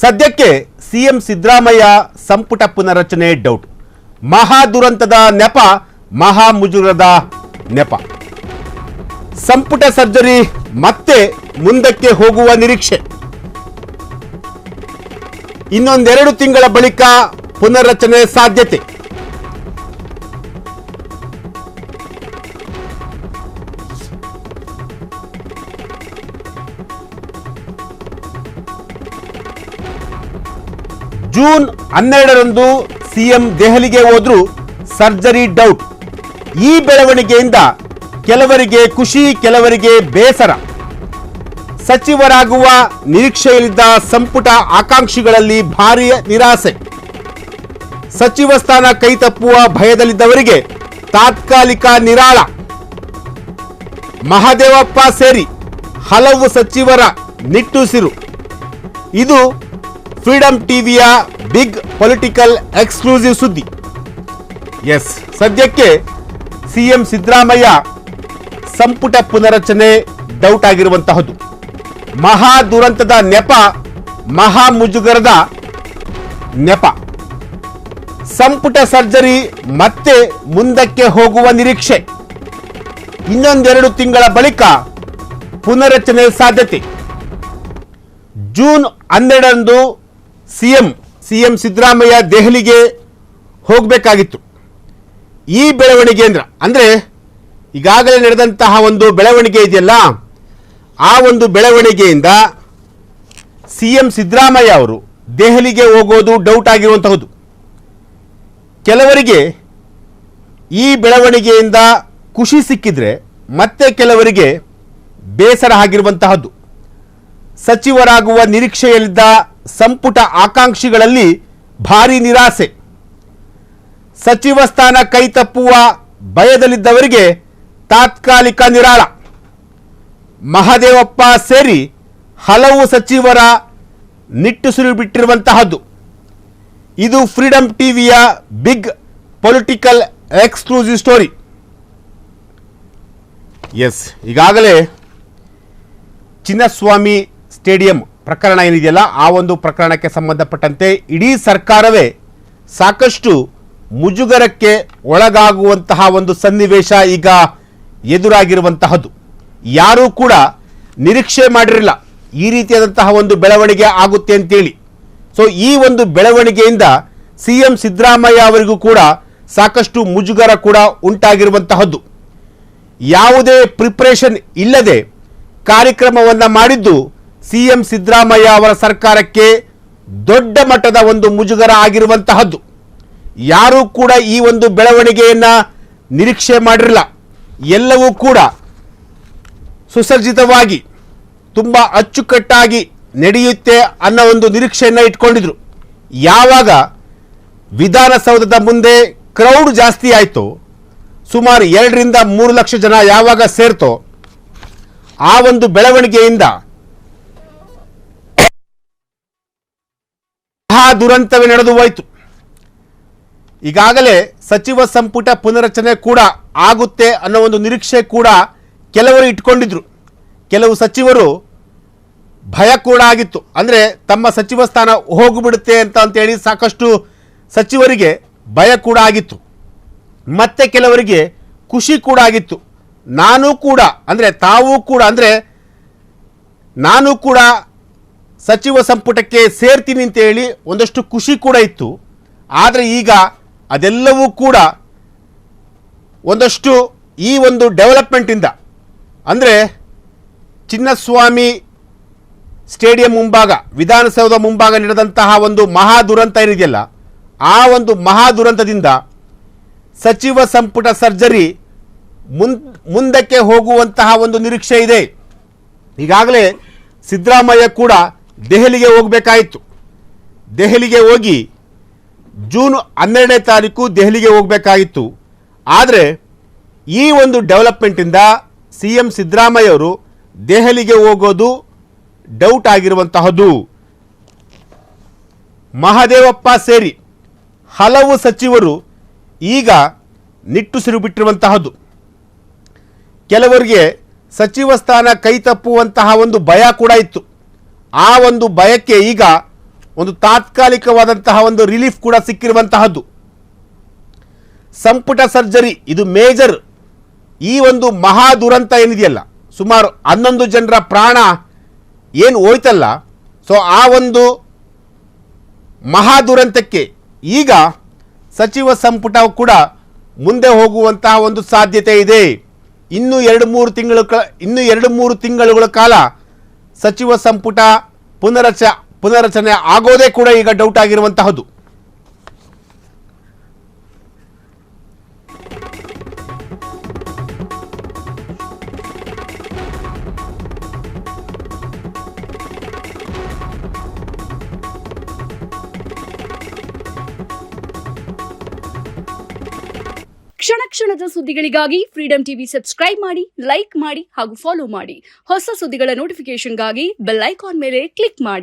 ಸದ್ಯಕ್ಕೆ ಸಿಎಂ ಸಿದ್ದರಾಮಯ್ಯ ಸಂಪುಟ ಪುನರಚನೆ ಡೌಟ್. ಮಹಾ ದುರಂತದ ನೆಪ, ಮಹಾ ಮುಜುಗರದ ನೆಪ. ಸಂಪುಟ ಸರ್ಜರಿ ಮತ್ತೆ ಮುಂದಕ್ಕೆ ಹೋಗುವ ನಿರೀಕ್ಷೆ. ಇನ್ನೊಂದೆರಡು ತಿಂಗಳ ಬಳಿಕ ಪುನರ್ರಚನೆ ಸಾಧ್ಯತೆ. ಜೂನ್ 12ರಂದು ಸಿಎಂ ದೆಹಲಿಗೆ ಹೋದ್ರು, ಸರ್ಜರಿ ಡೌಟ್. ಈ ಬೆಳವಣಿಗೆಯಿಂದ ಕೆಲವರಿಗೆ ಖುಷಿ, ಕೆಲವರಿಗೆ ಬೇಸರ. ಸಚಿವರಾಗುವ ನಿರೀಕ್ಷೆಯಲ್ಲಿದ್ದ ಸಂಪುಟ ಆಕಾಂಕ್ಷಿಗಳಲ್ಲಿ ಭಾರೀ ನಿರಾಸೆ. ಸಚಿವ ಸ್ಥಾನ ಕೈತಪ್ಪುವ ಭಯದಲ್ಲಿದ್ದವರಿಗೆ ತಾತ್ಕಾಲಿಕ ನಿರಾಳ. ಮಹದೇವಪ್ಪ ಸೇರಿ ಹಲವು ಸಚಿವರ ನಿಟ್ಟುಸಿರು. ಇದು ಫ್ರೀಡಂ ಟಿವಿಯ ಬಿಗ್ ಪೊಲಿಟಿಕಲ್ ಎಕ್ಸ್ಕ್ಲೂಸಿವ್ ಸುದ್ದಿ. ಎಸ್, ಸದ್ಯಕ್ಕೆ ಸಿಎಂ ಸಿದ್ದರಾಮಯ್ಯ ಸಂಪುಟ ಪುನರಚನೆ ಡೌಟ್ ಆಗಿರುವಂತಹದ್ದು. ಮಹಾ ದುರಂತದ ನೆಪ, ಮಹಾ ಮುಜುಗರದ ನೆಪ. ಸಂಪುಟ ಸರ್ಜರಿ ಮತ್ತೆ ಮುಂದಕ್ಕೆ ಹೋಗುವ ನಿರೀಕ್ಷೆ. ಇನ್ನೊಂದೆರಡು ತಿಂಗಳ ಬಳಿಕ ಪುನರಚನೆ ಸಾಧ್ಯತೆ. ಜೂನ್ 12ರಂದು ಸಿಎಂ ಸಿದ್ದರಾಮಯ್ಯ ದೆಹಲಿಗೆ ಹೋಗಬೇಕಾಗಿತ್ತು. ಈ ಬೆಳವಣಿಗೆ ಅಂದ್ರೆ ಈಗಾಗಲೇ ನಡೆದಂತಹ ಒಂದು ಬೆಳವಣಿಗೆ ಇದೆಯಲ್ಲ, ಆ ಒಂದು ಬೆಳವಣಿಗೆಯಿಂದ ಸಿಎಂ ಸಿದ್ದರಾಮಯ್ಯ ಅವರು ದೆಹಲಿಗೆ ಹೋಗೋದು ಡೌಟ್ ಆಗಿರುವಂತಹದ್ದು. ಕೆಲವರಿಗೆ ಈ ಬೆಳವಣಿಗೆಯಿಂದ ಖುಷಿ ಸಿಕ್ಕಿದ್ರೆ ಮತ್ತೆ ಕೆಲವರಿಗೆ ಬೇಸರ ಆಗಿರುವಂತಹದ್ದು. ಸಚಿವರಾಗುವ ನಿರೀಕ್ಷೆಯಲ್ಲಿದ್ದ ಸಂಪುಟ ಆಕಾಂಕ್ಷಿಗಳಲ್ಲಿ ಭಾರೀ ನಿರಾಸೆ. ಸಚಿವ ಸ್ಥಾನ ಕೈತಪ್ಪುವ ಭಯದಲ್ಲಿದ್ದವರಿಗೆ ತಾತ್ಕಾಲಿಕ ನಿರಾಳ. ಮಹದೇವಪ್ಪ ಸೇರಿ ಹಲವು ಸಚಿವರ ನಿಟ್ಟುಸಿರು ಬಿಟ್ಟಿರುವಂತಹದ್ದು. ಇದು ಫ್ರೀಡಂ ಟಿವಿಯ big political exclusive story. Yes, ಈಗಾಗಲೇ ಚಿನ್ನಸ್ವಾಮಿ ಸ್ಟೇಡಿಯಂ ಪ್ರಕರಣ ಏನಿದೆಯಲ್ಲ, ಆ ಒಂದು ಪ್ರಕರಣಕ್ಕೆ ಸಂಬಂಧಪಟ್ಟಂತೆ ಇಡೀ ಸರ್ಕಾರವೇ ಸಾಕಷ್ಟು ಮುಜುಗರಕ್ಕೆ ಒಳಗಾಗುವಂತಹ ಒಂದು ಸನ್ನಿವೇಶ ಈಗ ಎದುರಾಗಿರುವಂತಹದ್ದು. ಯಾರೂ ಕೂಡ ನಿರೀಕ್ಷೆ ಮಾಡಿರಲಿಲ್ಲ ಈ ರೀತಿಯಾದಂತಹ ಒಂದು ಬೆಳವಣಿಗೆ ಆಗುತ್ತೆ ಅಂತೇಳಿ. ಸೊ ಈ ಒಂದು ಬೆಳವಣಿಗೆಯಿಂದ ಸಿಎಂ ಸಿದ್ದರಾಮಯ್ಯ ಅವರಿಗೂ ಕೂಡ ಸಾಕಷ್ಟು ಮುಜುಗರ ಕೂಡ ಉಂಟಾಗಿರುವಂತಹದ್ದು. ಯಾವುದೇ ಪ್ರಿಪರೇಷನ್ ಇಲ್ಲದೆ ಕಾರ್ಯಕ್ರಮವನ್ನು ಮಾಡಿದ್ದು ಸಿಎಂ ಸಿದ್ದರಾಮಯ್ಯ ಅವರ ಸರ್ಕಾರಕ್ಕೆ ದೊಡ್ಡ ಮಟ್ಟದ ಒಂದು ಮುಜುಗರ ಆಗಿರುವಂತಹದ್ದು. ಯಾರೂ ಕೂಡ ಈ ಒಂದು ಬೆಳವಣಿಗೆಯನ್ನ ನಿರೀಕ್ಷೆ ಮಾಡಿರಲಿಲ್ಲ. ಎಲ್ಲವೂ ಕೂಡ ಸುಸಜ್ಜಿತವಾಗಿ ತುಂಬಾ ಅಚ್ಚುಕಟ್ಟಾಗಿ ನಡೆಯುತ್ತೆ ಅನ್ನೋ ಒಂದು ನಿರೀಕ್ಷೆಯನ್ನ ಇಟ್ಕೊಂಡಿದ್ರು. ಯಾವಾಗ ವಿಧಾನಸೌಧದ ಮುಂದೆ ಕ್ರೌಡ್ ಜಾಸ್ತಿ ಆಯಿತು, ಸುಮಾರು 2 ರಿಂದ 3 ಲಕ್ಷ ಜನ ಯಾವಾಗ ಸೇರ್ತೋ, ಆ ಒಂದು ಬೆಳವಣಿಗೆಯಿಂದ ಮಹಾ ದುರಂತವೇ ನಡೆದು ಹೋಯಿತು. ಈಗಾಗಲೇ ಸಚಿವ ಸಂಪುಟ ಪುನರಚನೆ ಕೂಡ ಆಗುತ್ತೆ ಅನ್ನೋ ಒಂದು ನಿರೀಕ್ಷೆ ಕೂಡ ಕೆಲವರು ಇಟ್ಕೊಂಡಿದ್ರು. ಕೆಲವು ಸಚಿವರು ಭಯ ಕೂಡ ಆಗಿತ್ತು. ಅಂದರೆ ತಮ್ಮ ಸಚಿವ ಸ್ಥಾನ ಹೋಗಿಬಿಡುತ್ತೆ ಅಂತೇಳಿ ಸಾಕಷ್ಟು ಸಚಿವರಿಗೆ ಭಯ ಕೂಡ ಆಗಿತ್ತು. ಮತ್ತೆ ಕೆಲವರಿಗೆ ಖುಷಿ ಕೂಡ ಆಗಿತ್ತು. ನಾನು ಕೂಡ ಸಚಿವ ಸಂಪುಟಕ್ಕೆ ಸೇರ್ತೀನಿ ಅಂತೇಳಿ ಒಂದಷ್ಟು ಖುಷಿ ಕೂಡ ಇತ್ತು. ಆದರೆ ಈಗ ಅದೆಲ್ಲವೂ ಕೂಡ ಒಂದಷ್ಟು ಈ ಒಂದು ಡೆವಲಪ್ಮೆಂಟಿಂದ, ಅಂದರೆ ಚಿನ್ನಸ್ವಾಮಿ ಸ್ಟೇಡಿಯಂ ಮುಂಭಾಗ, ವಿಧಾನಸೌಧ ಮುಂಭಾಗ ನಡೆದಂತಹ ಒಂದು ಮಹಾ ದುರಂತ ಏನಿದೆಯಲ್ಲ, ಆ ಒಂದು ಮಹಾ ದುರಂತದಿಂದ ಸಚಿವ ಸಂಪುಟ ಸರ್ಜರಿ ಮುಂದಕ್ಕೆ ಹೋಗುವಂತಹ ಒಂದು ನಿರೀಕ್ಷೆ ಇದೆ. ಈಗಾಗಲೇ ಸಿದ್ದರಾಮಯ್ಯ ಕೂಡ ದೆಹಲಿಗೆ ಹೋಗಬೇಕಾಯಿತು. ದೆಹಲಿಗೆ ಹೋಗಿ ಜೂನ್ 12ನೇ ತಾರೀಕು ದೆಹಲಿಗೆ ಹೋಗಬೇಕಾಗಿತ್ತು. ಆದರೆ ಈ ಒಂದು ಡೆವಲಪ್ಮೆಂಟಿಂದ ಸಿಎಂ ಸಿದ್ದರಾಮಯ್ಯ ಅವರು ದೆಹಲಿಗೆ ಹೋಗೋದು ಡೌಟ್ ಆಗಿರುವಂತಹದ್ದು. ಮಹದೇವಪ್ಪ ಸೇರಿ ಹಲವು ಸಚಿವರು ಈಗ ನಿಟ್ಟುಸಿರು ಬಿಟ್ಟಿರುವಂತಹದ್ದು. ಕೆಲವರಿಗೆ ಸಚಿವ ಸ್ಥಾನ ಕೈತಪ್ಪುವಂತಹ ಒಂದು ಭಯ ಕೂಡ ಇತ್ತು. ಆ ಒಂದು ಭಯಕ್ಕೆ ಈಗ ಒಂದು ತಾತ್ಕಾಲಿಕವಾದಂತಹ ಒಂದು ರಿಲೀಫ್ ಕೂಡ ಸಿಕ್ಕಿರುವಂತಹದ್ದು. ಸಂಪುಟ ಸರ್ಜರಿ ಇದು ಮೇಜರ್. ಈ ಒಂದು ಮಹಾ ದುರಂತ ಏನಿದೆಯಲ್ಲ, ಸುಮಾರು 11 ಜನರ ಪ್ರಾಣ ಏನು ಹೋಯ್ತಲ್ಲ, ಸೊ ಆ ಒಂದು ಮಹಾ ದುರಂತಕ್ಕೆ ಈಗ ಸಚಿವ ಸಂಪುಟ ಕೂಡ ಮುಂದೆ ಹೋಗುವಂತಹ ಒಂದು ಸಾಧ್ಯತೆ ಇದೆ. ಇನ್ನು 2-3 ತಿಂಗಳುಗಳ ಕಾಲ ಸಚಿವ ಸಂಪುಟ ಪುನರಚನೆ ಆಗೋದೇ ಕೂಡ ಈಗ ಡೌಟ್ ಆಗಿರುವಂತಹದ್ದು. ಕ್ಷಣ ಕ್ಷಣದ ಸುದ್ದಿಗಳಿಗಾಗಿ ಫ್ರೀಡಂ ಟಿವಿ ಸಬ್ಸ್ಕ್ರೈಬ್ ಮಾಡಿ, ಲೈಕ್ ಮಾಡಿ ಹಾಗೂ ಫಾಲೋ ಮಾಡಿ. ಹೊಸ ಸುದ್ದಿಗಳ ನೋಟಿಫಿಕೇಶನ್ಗಾಗಿ ಬೆಲ್ ಐಕಾನ್ ಮೇಲೆ ಕ್ಲಿಕ್ ಮಾಡಿ.